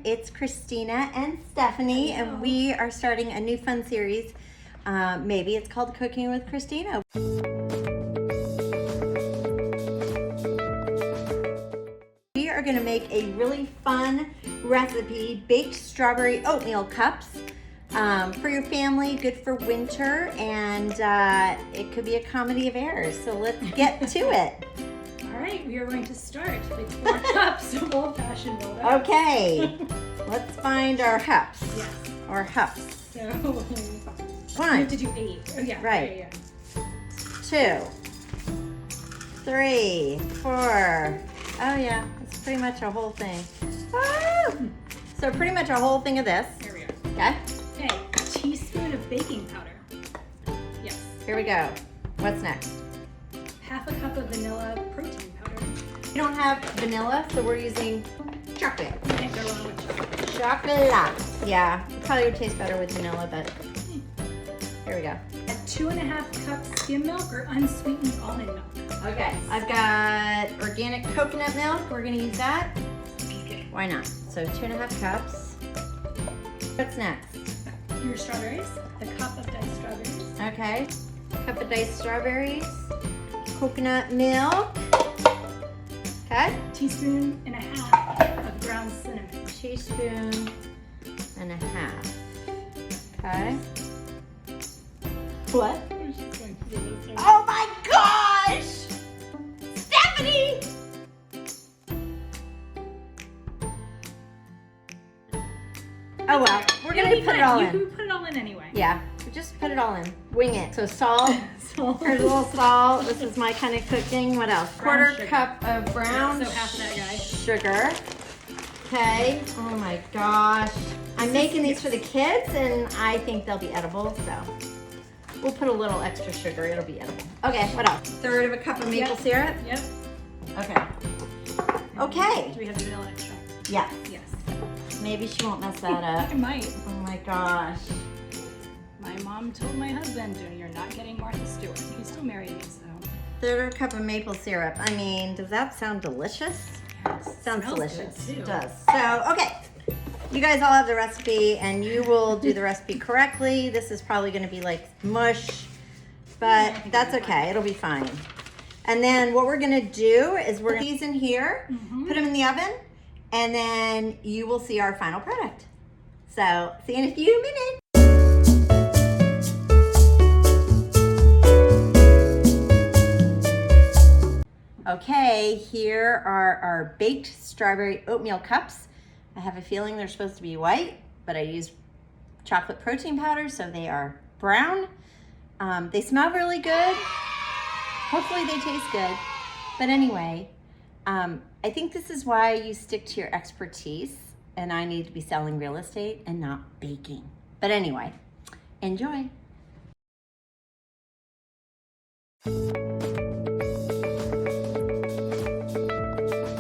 It's Christina and Stephanie, and we are starting a new fun series. Maybe it's called Cooking with Christina. We are going to make a really fun recipe, baked strawberry oatmeal cups for your family, good for winter, and it could be a comedy of errors. So let's get to it. All right, we are going to start with 4 cups of old-fashioned rolled oats. Okay, let's find our cups. Yes. Or cups. So, 1. we have to do 8. Oh, yeah. Right. Yeah. 2, 3, 4. Oh yeah, it's pretty much a whole thing. Woo! So pretty much a whole thing of this. Here we go. Okay. Okay, a teaspoon of baking powder. Yes. Here we go. What's next? Half a cup of vanilla protein powder. We don't have vanilla, so we're using chocolate. Can't go wrong with chocolate. Chocolate. Yeah, it probably would taste better with vanilla, but here we go. A 2.5 cup skim milk or unsweetened almond milk. Okay, I've got organic coconut milk. We're gonna use that. Okay. Why not? So 2.5 cups. What's next? Your strawberries. A cup of diced strawberries. Okay, cup of diced strawberries. Coconut milk. Okay. Teaspoon and a half of ground cinnamon. Teaspoon and a half. Okay. What? I'm just going to do this. Oh my gosh! Stephanie! Oh well, we're gonna put it all You in. can put it all in anyway. Yeah, just put it all in. Wing it. So salt. Here's a little salt. This is my kind of cooking. What else? Brown Quarter sugar. cup of brown So half of that, guys. sugar. Okay. Oh my gosh. I'm making these for the kids, and I think they'll be edible. So we'll put a little extra sugar. It'll be edible. Okay. What else? 1/3 of a cup of maple syrup. Yep. Okay. Okay. Do we have vanilla extract? Yeah. Yes. Maybe she won't mess that up. I might. Oh my gosh. My mom told my husband, you're not getting Martha Stewart. He still married me, so. 1/3 of a cup of maple syrup. I mean, does that sound delicious? Yes. Sounds Smells delicious. good, too. It does. So, okay. You guys all have the recipe, and you will do the recipe correctly. This is probably going to be like mush, but that's okay. It'll be fine. And then what we're going to do is we're going to put these in here, put them in the oven, and then you will see our final product. So, see you in a few minutes. Okay, here are our baked strawberry oatmeal cups. I have a feeling they're supposed to be white, but I used chocolate protein powder, so they are brown. They smell really good. Hopefully they taste good. But anyway, I think this is why you stick to your expertise, and I need to be selling real estate and not baking. But anyway, enjoy.